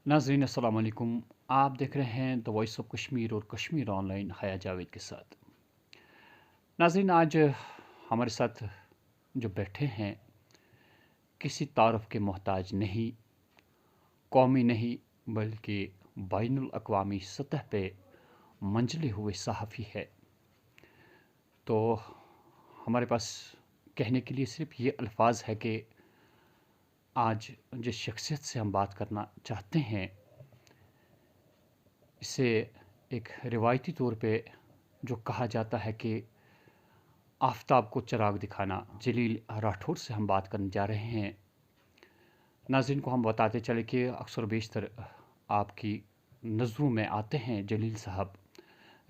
नाज़रीन अस्सलाम वालेकुम। आप देख रहे हैं द वॉइस ऑफ कश्मीर और कश्मीर ऑनलाइन हया जावेद के साथ। नाज़रीन आज हमारे साथ जो बैठे हैं किसी तारफ़ के मोहताज नहीं, कौमी नहीं बल्कि बैनुल अक़वामी सतह पे मंझले हुए सहाफ़ी है। तो हमारे पास कहने के लिए सिर्फ़ ये अल्फ़ाज़ है कि आज जिस शख्सियत से हम बात करना चाहते हैं इसे एक रिवायती तौर पे जो कहा जाता है कि आफ़ताब को चिराग दिखाना, जलील राठौर से हम बात करने जा रहे हैं। नाज़रीन को हम बताते चले कि अक्सर बेशतर आपकी नज़रों में आते हैं जलील साहब।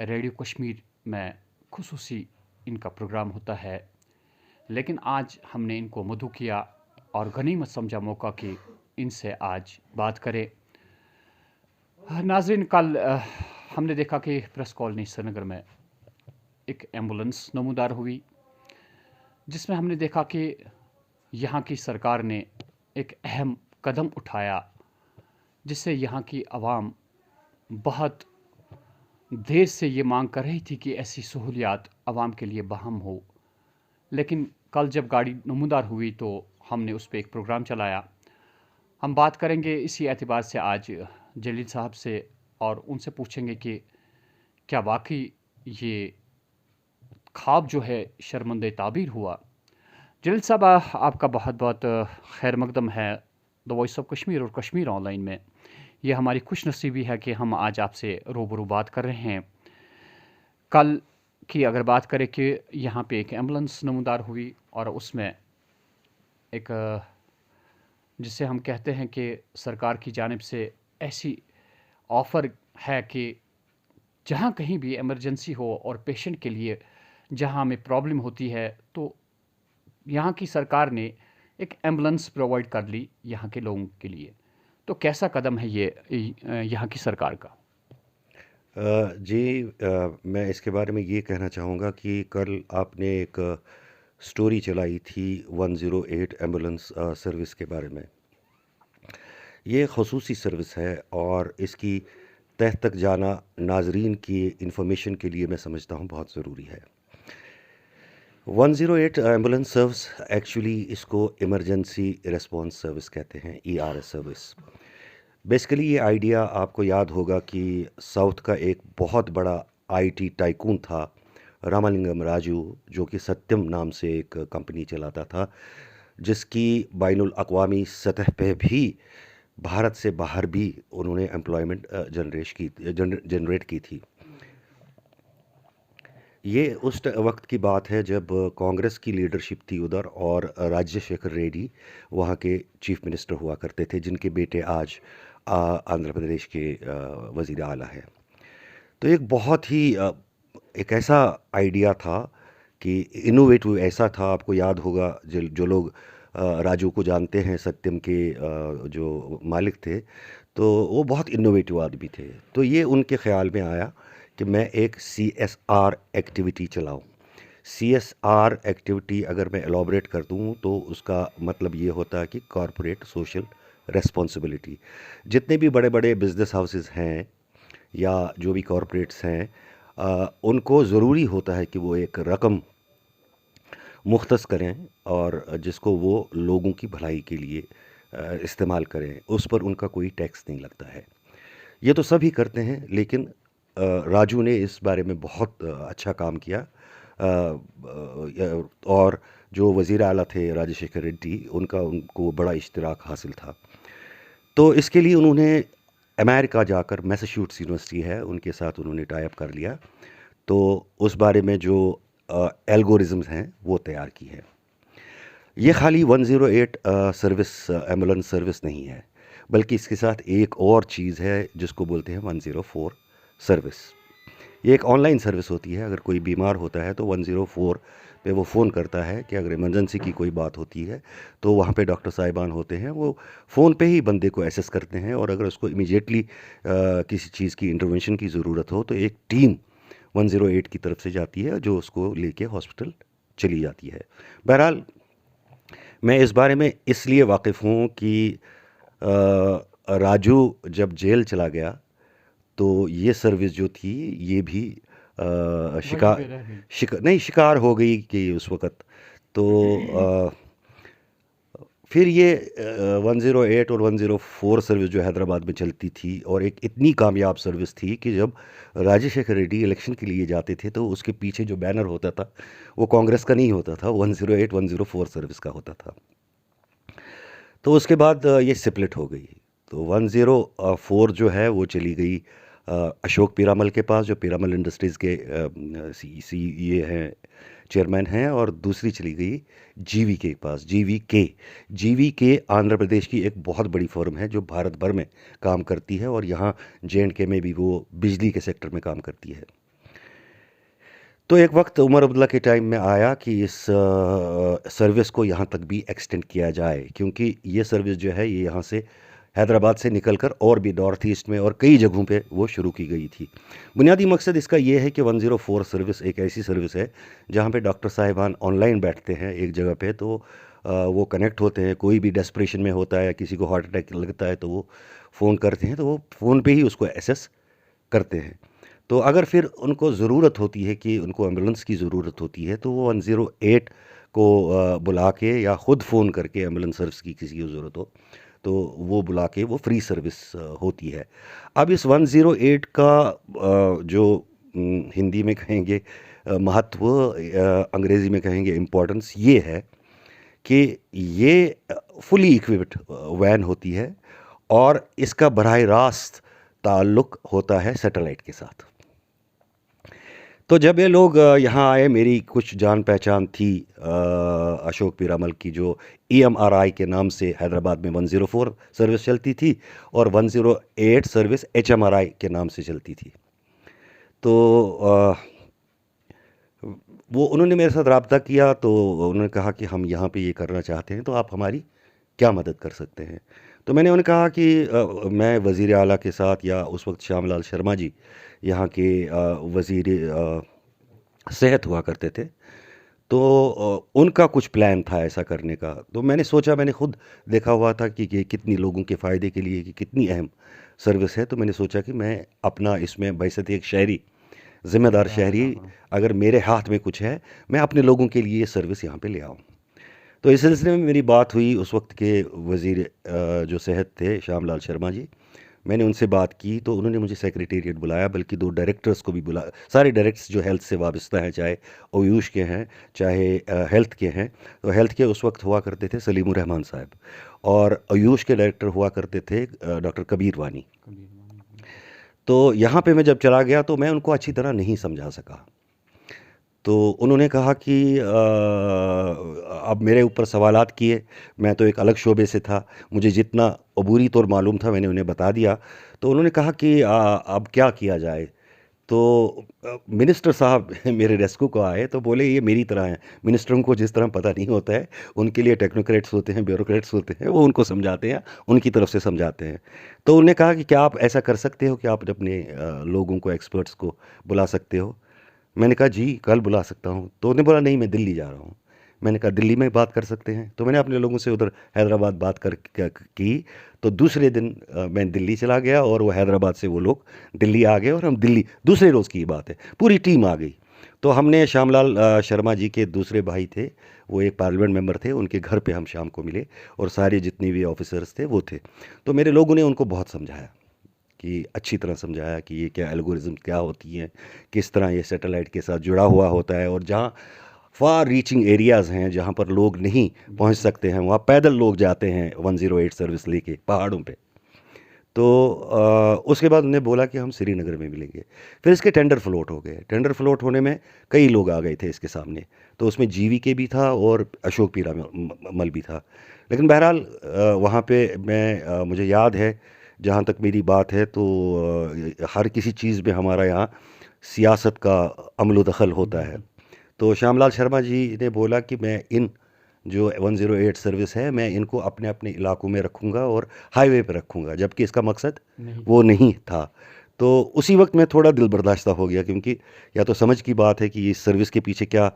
रेडियो कश्मीर में खुसूसी इनका प्रोग्राम होता है, लेकिन आज हमने इनको मदऊ किया और गनीमत समझा मौका कि इनसे आज बात करें। नाज़रीन कल हमने देखा कि प्रेस कॉलोनी श्रीनगर में एक एम्बुलेंस नमूदार हुई, जिसमें हमने देखा कि यहाँ की सरकार ने एक अहम कदम उठाया, जिससे यहाँ की आवाम बहुत देर से ये मांग कर रही थी कि ऐसी सहूलियात आवाम के लिए बहाल हो। लेकिन कल जब गाड़ी नमूदार हुई तो हमने उस पे एक प्रोग्राम चलाया। हम बात करेंगे इसी एतबार से आज जलील साहब से और उनसे पूछेंगे कि क्या वाक़ई ये ख्वाब जो है शर्मंदे ताबीर हुआ। जलील साहब आपका बहुत-बहुत खैर मकदम है द वॉइस ऑफ कश्मीर और कश्मीर ऑनलाइन में। ये हमारी खुशनसीबी है कि हम आज आपसे रूबरू बात कर रहे हैं। कल की अगर बात करें कि यहाँ पे एक एम्बुलेंस नमूदार हुई और उसमें एक जिसे हम कहते हैं कि सरकार की जानिब से ऐसी ऑफ़र है कि जहाँ कहीं भी इमरजेंसी हो और पेशेंट के लिए जहाँ हमें प्रॉब्लम होती है तो यहाँ की सरकार ने एक एम्बुलेंस प्रोवाइड कर ली यहाँ के लोगों के लिए। तो कैसा कदम है ये यहाँ की सरकार का? जी, मैं इसके बारे में ये कहना चाहूँगा कि कल आपने एक स्टोरी चलाई थी 108 एम्बुलेंस सर्विस के बारे में। ये ख़ुसूसी सर्विस है और इसकी तह तक जाना नाज़रीन की इन्फॉर्मेशन के लिए मैं समझता हूँ बहुत ज़रूरी है। 108 एम्बुलेंस सर्विस एक्चुअली इसको इमरजेंसी रिस्पॉन्स सर्विस कहते हैं, ईआरएस सर्विस। बेसिकली ये आइडिया आपको याद होगा कि साउथ का एक बहुत बड़ा आईटी टाइकून था रामालिंगम राजू, जो कि सत्यम नाम से एक कंपनी चलाता था, जिसकी बैनुल अक़वामी सतह पे भी भारत से बाहर भी उन्होंने एम्प्लॉयमेंट जनरेट की थी। ये उस वक्त की बात है जब कांग्रेस की लीडरशिप थी उधर और राजशेखर रेड्डी वहाँ के चीफ मिनिस्टर हुआ करते थे, जिनके बेटे आज आंध्र प्रदेश के वज़ीर आला है। तो एक बहुत ही एक ऐसा आइडिया था कि इनोवेटिव ऐसा था, आपको याद होगा जो लोग राजू को जानते हैं, सत्यम के जो मालिक थे, तो वो बहुत इनोवेटिव आदमी थे। तो ये उनके ख़्याल में आया कि मैं एक सीएसआर एक्टिविटी चलाऊं। सीएसआर एक्टिविटी अगर मैं एलॉबरेट कर दूं तो उसका मतलब ये होता है कि कॉरपोरेट सोशल रेस्पॉन्सिबिलिटी। जितने भी बड़े बड़े बिजनेस हाउसेस हैं या जो भी कॉरपोरेट्स हैं, उनको ज़रूरी होता है कि वो एक रकम मुख्तस करें और जिसको वो लोगों की भलाई के लिए इस्तेमाल करें, उस पर उनका कोई टैक्स नहीं लगता है। ये तो सभी करते हैं, लेकिन राजू ने इस बारे में बहुत अच्छा काम किया। और जो वज़ीर आला थे राजशेखर रेड्डी, उनको बड़ा इश्तिराक हासिल था। तो इसके लिए उन्होंने अमेरिका जाकर, मैसाचुसेट्स यूनिवर्सिटी है उनके साथ, उन्होंने टाई अप कर लिया। तो उस बारे में जो एल्गोरिज़म्स हैं वो तैयार की है। ये खाली 108 सर्विस एम्बुलेंस सर्विस नहीं है, बल्कि इसके साथ एक और चीज़ है जिसको बोलते हैं 104 सर्विस। ये एक ऑनलाइन सर्विस होती है। अगर कोई बीमार होता है तो 104 पे वो फ़ोन करता है कि अगर इमरजेंसी की कोई बात होती है, तो वहाँ पे डॉक्टर साहिबान होते हैं, वो फ़ोन पे ही बंदे को असेस करते हैं और अगर उसको इमीडिएटली किसी चीज़ की इंटरवेंशन की ज़रूरत हो तो एक टीम 108 की तरफ से जाती है जो उसको लेके हॉस्पिटल चली जाती है। बहरहाल मैं इस बारे में इसलिए वाकिफ़ हूँ कि राजू जब जेल चला गया तो ये सर्विस जो थी ये भी वहीं शिकार पे रह गई। नहीं शिकार हो गई कि उस वक़्त तो फिर ये 108 और 104 सर्विस जो हैदराबाद में चलती थी और एक इतनी कामयाब सर्विस थी कि जब राजशेखर रेड्डी इलेक्शन के लिए जाते थे तो उसके पीछे जो बैनर होता था वो कांग्रेस का नहीं होता था, 108 104 सर्विस का होता था। तो उसके बाद ये स्प्लिट हो गई। तो 104 जो है वो चली गई अशोक पीरामल के पास, जो पीरामल इंडस्ट्रीज़ के ये हैं, चेयरमैन हैं, और दूसरी चली गई जीवी के पास, जीवी के आंध्र प्रदेश की एक बहुत बड़ी फर्म है जो भारत भर में काम करती है और यहाँ J&K में भी वो बिजली के सेक्टर में काम करती है। तो एक वक्त उमर अब्दुल्ला के टाइम में आया कि इस सर्विस को यहाँ तक भी एक्सटेंड किया जाए, क्योंकि ये सर्विस जो है ये यहाँ से हैदराबाद से निकलकर और भी नॉर्थ ईस्ट में और कई जगहों पे वो शुरू की गई थी। बुनियादी मकसद इसका ये है कि 104 सर्विस एक ऐसी सर्विस है जहाँ पे डॉक्टर साहिबान ऑनलाइन बैठते हैं एक जगह पे, तो वो कनेक्ट होते हैं। कोई भी डेस्परेशन में होता है, किसी को हार्ट अटैक लगता है तो वो फ़ोन करते हैं, तो वो फ़ोन पे ही उसको एसेस करते हैं। तो अगर फिर उनको ज़रूरत होती है कि उनको एम्बुलेंस की ज़रूरत होती है तो वो 108 को बुला के या ख़ुद फ़ोन करके एम्बुलेंस सर्विस की किसी की ज़रूरत हो तो वो बुला के वो फ्री सर्विस होती है। अब इस 108 का जो हिंदी में कहेंगे महत्व, अंग्रेज़ी में कहेंगे इम्पोर्टेंस, ये है कि ये फुली इक्विप्ड वैन होती है और इसका बराह रास्त ताल्लुक़ होता है सैटेलाइट के साथ। तो जब ये लोग यहाँ आए, मेरी कुछ जान पहचान थी अशोक पीरामल की, जो EMRI के नाम से हैदराबाद में 104 सर्विस चलती थी और 108 सर्विस HMRI के नाम से चलती थी। तो वो उन्होंने मेरे साथ रब्ता किया, तो उन्होंने कहा कि हम यहाँ पे ये करना चाहते हैं, तो आप हमारी क्या मदद कर सकते हैं। तो मैंने उन्हें कहा कि मैं वज़ीर आला के साथ, या उस वक्त श्यामलाल शर्मा जी यहाँ के वज़ीर सेहत हुआ करते थे, तो उनका कुछ प्लान था ऐसा करने का। तो मैंने सोचा, मैंने खुद देखा हुआ था कि ये कितनी लोगों के फ़ायदे के लिए, कि कितनी अहम सर्विस है। तो मैंने सोचा कि मैं अपना इसमें बैसत एक शहरी, ज़िम्मेदार शहरी, अगर मेरे हाथ में कुछ है, मैं अपने लोगों के लिए ये सर्विस यहाँ पे ले आऊँ। तो इस सिलसिले में मेरी बात हुई उस वक्त के वज़ीर जो सेहत थे श्यामलाल शर्मा जी। मैंने उनसे बात की तो उन्होंने मुझे सेक्रेटेरिएट बुलाया, बल्कि 2 डायरेक्टर्स को भी बुलाया। सारे डायरेक्टर्स जो हेल्थ से वाबस्ता हैं, चाहे आयुष के हैं, चाहे हेल्थ के हैं। तो हेल्थ के उस वक्त हुआ करते थे सलीमुर रहमान साहब, और आयुष के डायरेक्टर हुआ करते थे डॉक्टर कबीर वानी। तो यहाँ पे मैं जब चला गया तो मैं उनको अच्छी तरह नहीं समझा सका। तो उन्होंने कहा कि अब मेरे ऊपर सवालात किए। मैं तो एक अलग शोबे से था, मुझे जितना अबूरी तौर मालूम था मैंने उन्हें बता दिया। तो उन्होंने कहा कि अब क्या किया जाए। तो मिनिस्टर साहब मेरे रेस्क्यू को आए, तो बोले ये मेरी तरह हैं। मिनिस्टरों को जिस तरह पता नहीं होता है, उनके लिए टेक्नोक्रेट्स होते हैं, ब्यूरोक्रेट्स होते हैं, वो उनको समझाते हैं, उनकी तरफ से समझाते हैं। तो उन्होंने कहा कि क्या आप ऐसा कर सकते हो कि आप अपने लोगों को, एक्सपर्ट्स को बुला सकते हो। मैंने कहा जी कल बुला सकता हूँ। तो उन्होंने बोला नहीं, मैं दिल्ली जा रहा हूँ। मैंने कहा दिल्ली में बात कर सकते हैं। तो मैंने अपने लोगों से उधर हैदराबाद बात की। तो दूसरे दिन मैं दिल्ली चला गया और वो हैदराबाद से वो लोग दिल्ली आ गए, और हम दिल्ली, दूसरे रोज़ की बात है, पूरी टीम आ गई। तो हमने श्यामलाल शर्मा जी के दूसरे भाई थे, वो एक पार्लियामेंट मेंबर थे, उनके घर पे हम शाम को मिले, और सारे जितने भी ऑफिसर्स थे वो थे। तो मेरे लोगों ने उनको बहुत समझाया, कि अच्छी तरह समझाया कि ये क्या एल्गोरिज्म क्या होती हैं, किस तरह ये सैटेलाइट के साथ जुड़ा हुआ होता है, और जहाँ फार रीचिंग एरियाज़ हैं जहाँ पर लोग नहीं पहुँच सकते हैं, वहाँ पैदल लोग जाते हैं 108 सर्विस लेके पहाड़ों पे। तो उसके बाद उन्होंने बोला कि हम श्रीनगर में मिलेंगे। फिर इसके टेंडर फ्लोट हो गए। टेंडर फ्लोट होने में कई लोग आ गए थे इसके सामने, तो उसमें GVK भी था और अशोक पीरामल भी था। लेकिन बहरहाल वहाँ पे मैं मुझे याद है, जहाँ तक मेरी बात है, तो हर किसी चीज़ में हमारा यहाँ सियासत का अमल दखल होता है। तो श्यामलाल शर्मा जी ने बोला कि मैं इन जो 108 सर्विस है, मैं इनको अपने अपने इलाकों में रखूँगा और हाईवे पे रखूँगा, जबकि इसका मकसद नहीं वो नहीं था। तो उसी वक्त मैं थोड़ा दिल बर्दाश्त हो गया, क्योंकि या तो समझ की बात है कि इस सर्विस के पीछे क्या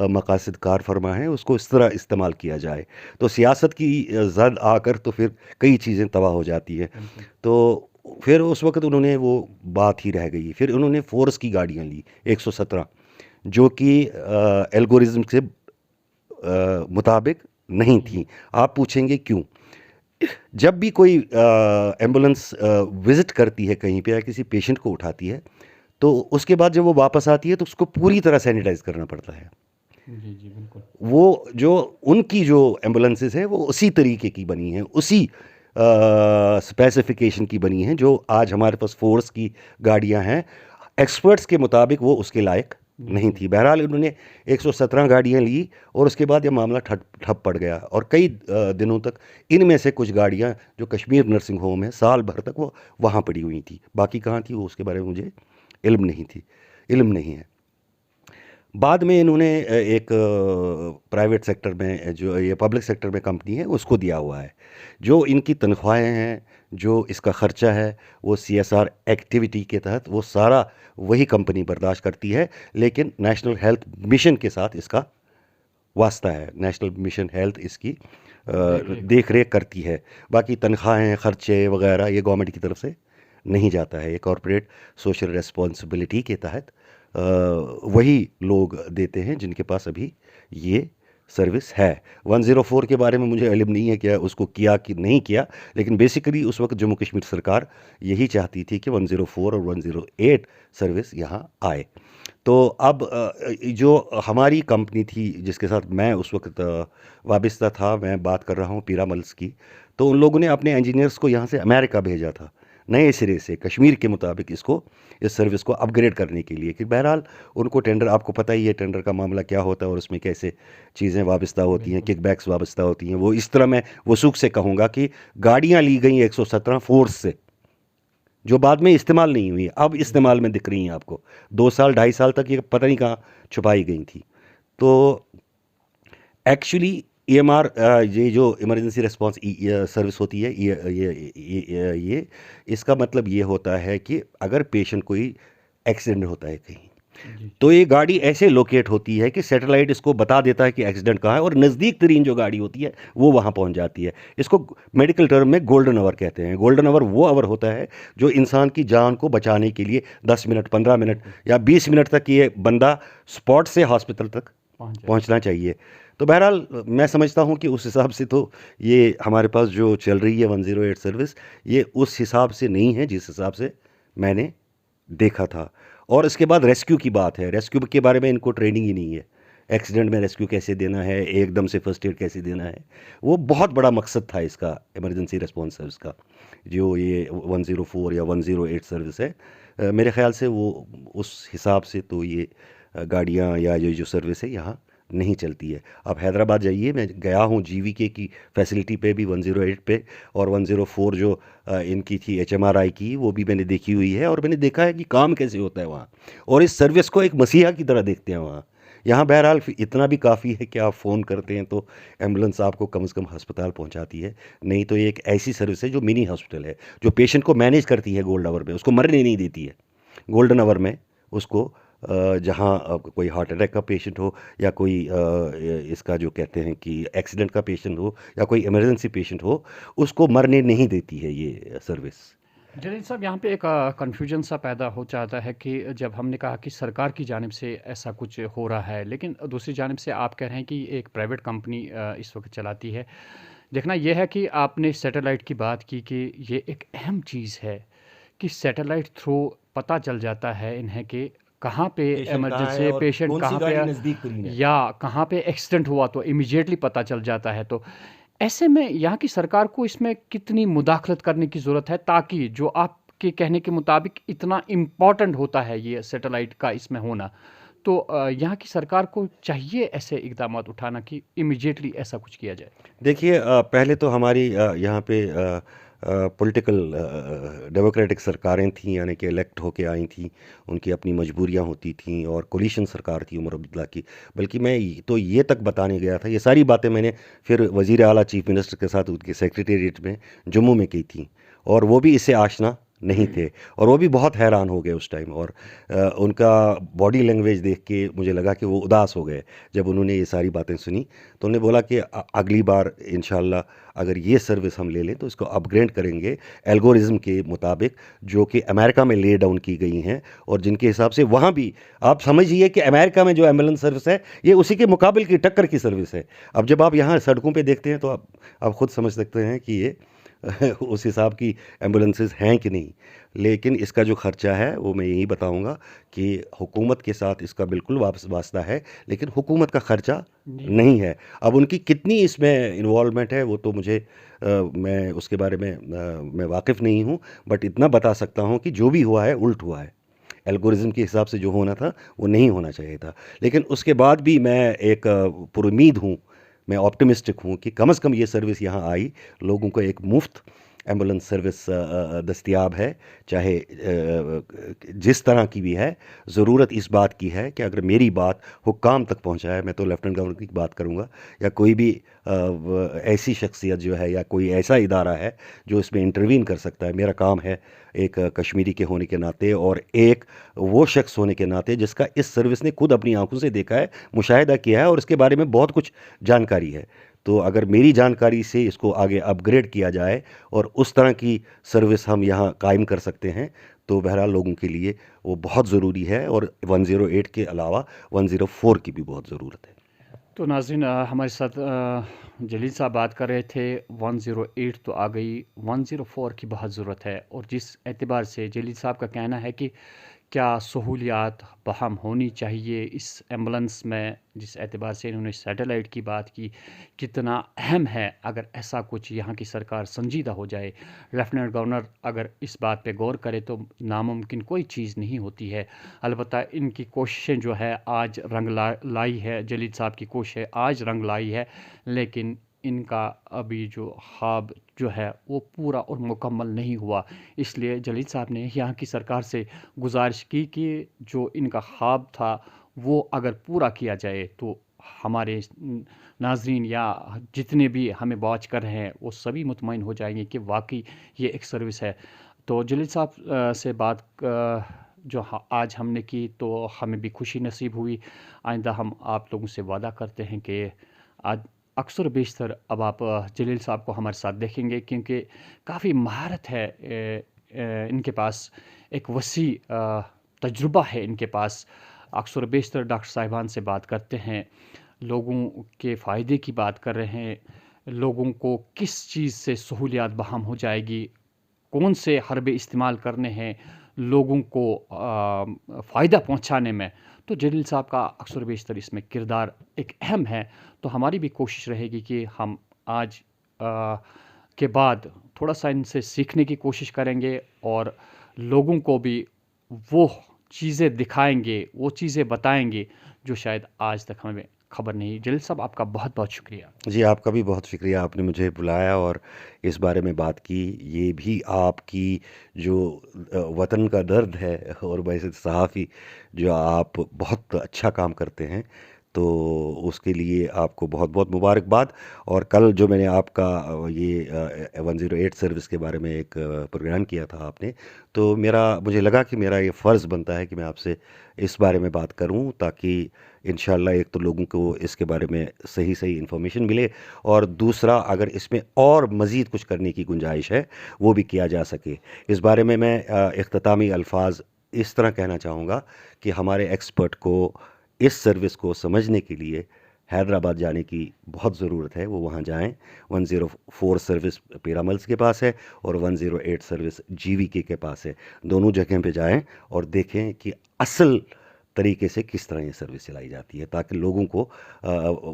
मकासद कार फरमा है, उसको इस तरह इस्तेमाल किया जाए। तो सियासत की जद आकर तो फिर कई चीज़ें तबाह हो जाती हैं। बिल्कुल। तो फिर उस वक्त उन्होंने वो बात ही रह गई। फिर उन्होंने फोर्स की गाड़ियाँ ली 117, जो कि एल्गोरिज्म से मुताबिक नहीं थी। आप पूछेंगे क्यों? जब भी कोई एम्बुलेंस विज़िट करती है कहीं पे या किसी पेशेंट को उठाती है, तो उसके बाद जब वो वापस आती है तो उसको पूरी तरह सैनिटाइज करना पड़ता है। जी, जी, बिल्कुल। वो जो उनकी जो एम्बुलेंसेस हैं वो उसी तरीके की बनी हैं, उसी स्पेसिफिकेशन की बनी हैं जो आज हमारे पास फोर्स की गाड़ियां हैं। एक्सपर्ट्स के मुताबिक वो उसके लायक नहीं जी। थी। बहरहाल उन्होंने 117 गाड़ियां ली और उसके बाद ये मामला ठप ठप पड़ गया, और कई दिनों तक इनमें से कुछ गाड़ियां जो कश्मीर नर्सिंग होम है, साल भर तक वो वहाँ पड़ी हुई थी। बाकी कहाँ थी वो उसके बारे में मुझे इल्म नहीं है। बाद में इन्होंने एक प्राइवेट सेक्टर में, जो ये पब्लिक सेक्टर में कंपनी है, उसको दिया हुआ है। जो इनकी तनख्वाहें हैं, जो इसका ख़र्चा है, वो CSR एक्टिविटी के तहत वो सारा वही कंपनी बर्दाश्त करती है। लेकिन नेशनल हेल्थ मिशन के साथ इसका वास्ता है, नेशनल मिशन हेल्थ इसकी देख रेख करती है। बाकी तनख्वाहें, ख़र्चे वगैरह ये गवर्नमेंट की तरफ से नहीं जाता है। ये कॉरपोरेट सोशल रिस्पॉन्सिबिलिटी के तहत वही लोग देते हैं जिनके पास अभी ये सर्विस है। 104 के बारे में मुझे इल्म नहीं है क्या उसको किया कि नहीं किया, लेकिन बेसिकली उस वक्त जम्मू कश्मीर सरकार यही चाहती थी कि 104 और 108 सर्विस यहाँ आए। तो अब जो हमारी कंपनी थी जिसके साथ मैं उस वक्त वाबस्ता था, मैं बात कर रहा हूँ पीरामल्स की, तो उन लोगों ने अपने इंजीनियर्स को यहाँ से अमेरिका भेजा था नए सिरे से कश्मीर के मुताबिक इसको, इस सर्विस को अपग्रेड करने के लिए। कि बहरहाल उनको टेंडर, आपको पता ही है टेंडर का मामला क्या होता है और उसमें कैसे चीज़ें वाबस्ता होती हैं, बिल्कुल। किकबैक्स वाबस्ता होती हैं। वो इस तरह मैं वसूख से कहूँगा कि गाड़ियाँ ली गई 117 फोर्स से, जो बाद में इस्तेमाल नहीं हुई, अब इस्तेमाल में दिख रही हैं आपको। 2 साल 2.5 साल तक ये पता नहीं कहाँ छुपाई गई थी। तो एक्चुअली EMR, ये जो इमरजेंसी रिस्पांस सर्विस होती है, ये इसका मतलब ये होता है कि अगर पेशेंट कोई एक्सीडेंट होता है कहीं, जी। तो ये गाड़ी ऐसे लोकेट होती है कि सैटेलाइट इसको बता देता है कि एक्सीडेंट कहाँ है, और नज़दीक तरीन जो गाड़ी होती है वो वहाँ पहुँच जाती है। इसको मेडिकल टर्म में गोल्डन आवर कहते हैं। गोल्डन आवर वो आवर होता है जो इंसान की जान को बचाने के लिए 10 मिनट, 15 मिनट या 20 मिनट तक ये बंदा स्पॉट से हॉस्पिटल तक पहुँच जाए। पहुंचना चाहिए। तो बहरहाल मैं समझता हूं कि उस हिसाब से तो ये हमारे पास जो चल रही है 108 सर्विस, ये उस हिसाब से नहीं है जिस हिसाब से मैंने देखा था। और इसके बाद रेस्क्यू की बात है। रेस्क्यू के बारे में इनको ट्रेनिंग ही नहीं है। एक्सीडेंट में रेस्क्यू कैसे देना है, एकदम से फर्स्ट एड कैसे देना है, वो बहुत बड़ा मकसद था इसका इमरजेंसी रिस्पॉन्स सर्विस का। जो ये 104 या 108 सर्विस है, मेरे ख्याल से वो उस हिसाब से तो ये गाड़ियाँ या ये जो सर्विस है यहाँ नहीं चलती है। आप हैदराबाद जाइए, मैं गया हूँ GVK की फैसिलिटी पे भी 108 पे, और 104 जो इनकी थी HMRI की, वो भी मैंने देखी हुई है, और मैंने देखा है कि काम कैसे होता है वहाँ, और इस सर्विस को एक मसीहा की तरह देखते हैं वहाँ। यहाँ बहरहाल इतना भी काफ़ी है कि आप फ़ोन करते हैं तो एम्बुलेंस आपको कम से कम अस्पताल पहुँचाती है। नहीं तो ये एक ऐसी सर्विस है जो मिनी हॉस्पिटल है, जो पेशेंट को मैनेज करती है गोल्ड आवर में, उसको मरने नहीं देती है। गोल्डन आवर में उसको जहाँ कोई हार्ट अटैक का पेशेंट हो, या कोई इसका जो कहते हैं कि एक्सीडेंट का पेशेंट हो, या कोई इमरजेंसी पेशेंट हो, उसको मरने नहीं देती है ये सर्विस। जलील साहब, यहाँ पे एक कन्फ्यूजन सा पैदा हो जाता है कि जब हमने कहा कि सरकार की जानिब से ऐसा कुछ हो रहा है, लेकिन दूसरी जानिब से आप कह रहे हैं कि एक प्राइवेट कंपनी इस वक्त चलाती है। देखना यह है कि आपने सैटेलाइट की बात की कि ये एक अहम चीज़ है कि सैटेलाइट थ्रू पता चल जाता है इन्हें कि कहाँ पे पेशेंट कहाँ है इमरजेंसी और पेशेंट कौन सी कहाँ पे गाड़ी नज़दीक तरीन है। या कहाँ पे एक्सीडेंट हुआ तो इमीडिएटली पता चल जाता है। तो ऐसे में यहाँ की सरकार को इसमें कितनी मुदाखलत करने की ज़रूरत है, ताकि जो आपके कहने के मुताबिक इतना इम्पोर्टेंट होता है ये सैटेलाइट का इसमें होना, तो यहाँ की सरकार को चाहिए ऐसे इकदाम उठाना कि इमीडिएटली ऐसा कुछ किया जाए? देखिए, पहले तो हमारी यहाँ पे पॉलिटिकल डेमोक्रेटिक सरकारें थीं, यानी कि इलेक्ट होके आई थीं। उनकी अपनी मजबूरियाँ होती थीं, और कोलिशन सरकार थी उमर अब्दुल्ला की। बल्कि मैं तो ये तक बताने गया था, ये सारी बातें मैंने फिर वज़ीर आला चीफ मिनिस्टर के साथ उनके सेक्रेटेरिएट में जम्मू में की थी, और वो भी इससे आशना नहीं थे, और वो भी बहुत हैरान हो गए उस टाइम। और उनका बॉडी लैंग्वेज देख के मुझे लगा कि वो उदास हो गए जब उन्होंने ये सारी बातें सुनी। तो उन्होंने बोला कि अगली बार इंशाल्लाह अगर ये सर्विस हम ले लें तो इसको अपग्रेड करेंगे एल्गोरिज्म के मुताबिक, जो कि अमेरिका में ले डाउन की गई हैं, और जिनके हिसाब से वहाँ भी आप समझिए कि अमेरिका में जो एम्बुलेंस सर्विस है ये उसी के मुकाबले की टक्कर की सर्विस है। अब जब आप यहाँ सड़कों पे देखते हैं तो आप खुद समझ सकते हैं कि ये उस हिसाब की एम्बुलेंसेस हैं कि नहीं। लेकिन इसका जो ख़र्चा है वो मैं यही बताऊंगा कि हुकूमत के साथ इसका बिल्कुल वास्ता है, लेकिन हुकूमत का ख़र्चा जी। नहीं है। अब उनकी कितनी इसमें इन्वॉल्वमेंट है वो तो मुझे मैं उसके बारे में मैं वाकिफ़ नहीं हूँ, बट इतना बता सकता हूँ कि जो भी हुआ है उल्ट हुआ है। एल्गोरिज्म के हिसाब से जो होना था वो नहीं होना चाहिए था। लेकिन उसके बाद भी मैं एक पुरुमीद हूँ, मैं ऑप्टिमिस्टिक हूँ कि कम से कम ये सर्विस यहाँ आई, लोगों को एक मुफ्त एम्बुलेंस सर्विस दस्तयाब है, चाहे जिस तरह की भी है। ज़रूरत इस बात की है कि अगर मेरी बात हुक्काम तक पहुँचाए, मैं तो लेफ्टिनेंट गवर्नर की बात करूँगा, या कोई भी ऐसी शख्सियत जो है या कोई ऐसा इदारा है जो इसमें इंटरवीन कर सकता है। मेरा काम है एक कश्मीरी के होने के नाते और एक वो शख्स होने के नाते जिसका इस सर्विस ने खुद अपनी आंखों से देखा है, मुशाहिदा किया है और इसके बारे में बहुत कुछ जानकारी है। तो अगर मेरी जानकारी से इसको आगे अपग्रेड किया जाए और उस तरह की सर्विस हम यहाँ कायम कर सकते हैं तो बहरहाल लोगों के लिए वो बहुत ज़रूरी है, और 108 के अलावा 104 की भी बहुत ज़रूरत है। तो नाज़रीन, हमारे साथ जलील साहब बात कर रहे थे। 108 तो आ गई, 104 की बहुत ज़रूरत है। और जिस एतबार से जलील साहब का कहना है कि क्या सहूलियात बहाल होनी चाहिए इस एम्बुलेंस में, जिस एतबार से इन्होंने सैटेलाइट की बात की, कितना अहम है। अगर ऐसा कुछ यहाँ की सरकार संजीदा हो जाए, लेफ्टिनेंट गवर्नर अगर इस बात पे गौर करे तो नामुमकिन कोई चीज़ नहीं होती है। अलबत्ता इनकी कोशिशें जो है आज रंग लाई है, जलील साहब की कोशिशें आज रंग लाई है, लेकिन इनका अभी जो ख्वाब जो है वो पूरा और मुकम्मल नहीं हुआ। इसलिए जलील साहब ने यहाँ की सरकार से गुजारिश की कि जो इनका ख्वाब था वो अगर पूरा किया जाए तो हमारे नाजरीन या जितने भी हमें वॉच कर रहे हैं वो सभी मुतमईन हो जाएंगे कि वाकई ये एक सर्विस है। तो जलील साहब से बात जो आज हमने की तो हमें भी खुशी नसीब हुई। आइंदा हम आप लोगों से वादा करते हैं कि आज अक्सर बेशतर अब आप जलील साहब को हमारे साथ देखेंगे, क्योंकि काफ़ी महारत है इनके पास, एक वसी तजुर्बा है इनके पास। अक्सर बेशतर डॉक्टर साहिबान से बात करते हैं, लोगों के फ़ायदे की बात कर रहे हैं, लोगों को किस चीज़ से सहूलियात बहाल हो जाएगी, कौन से हरबे इस्तेमाल करने हैं लोगों को फ़ायदा पहुंचाने में। तो जलील साहब का अक्सर बेशतर इसमें किरदार एक अहम है। तो हमारी भी कोशिश रहेगी कि हम आज के बाद थोड़ा सा इनसे सीखने की कोशिश करेंगे और लोगों को भी वो चीज़ें दिखाएंगे, वो चीज़ें बताएंगे जो शायद आज तक हमें खबर नहीं। जलील साहब, आपका बहुत बहुत शुक्रिया। जी, आपका भी बहुत शुक्रिया, आपने मुझे बुलाया और इस बारे में बात की। ये भी आपकी जो वतन का दर्द है, और वैसे सहाफ़ी जो आप बहुत अच्छा काम करते हैं, तो उसके लिए आपको बहुत बहुत मुबारकबाद। और कल जो मैंने आपका ये 108 सर्विस के बारे में एक प्रोग्राम किया था आपने, तो मुझे लगा कि मेरा ये फ़र्ज़ बनता है कि मैं आपसे इस बारे में बात करूं, ताकि इंशाल्लाह एक तो लोगों को इसके बारे में सही सही इन्फॉर्मेशन मिले, और दूसरा अगर इसमें और मज़ीद कुछ करने की गुंजाइश है वो भी किया जा सके। इस बारे में मैं इख्तितामी अल्फाज इस तरह कहना चाहूँगा कि हमारे एक्सपर्ट को इस सर्विस को समझने के लिए हैदराबाद जाने की बहुत ज़रूरत है। वो वहाँ जाएं। 104 सर्विस पीरामल्स के पास है और 108 सर्विस जीवीके के पास है। दोनों जगह पे जाएं और देखें कि असल तरीके से किस तरह ये सर्विस चलाई जाती है, ताकि लोगों को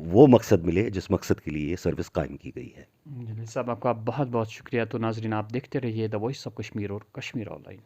वो मकसद मिले जिस मकसद के लिए ये सर्विस कायम की गई है। जलील साहब, आपका बहुत बहुत शुक्रिया। तो नाजरीन, आप देखते रहिए द वॉइस ऑफ कश्मीर और कश्मीर ऑनलाइन।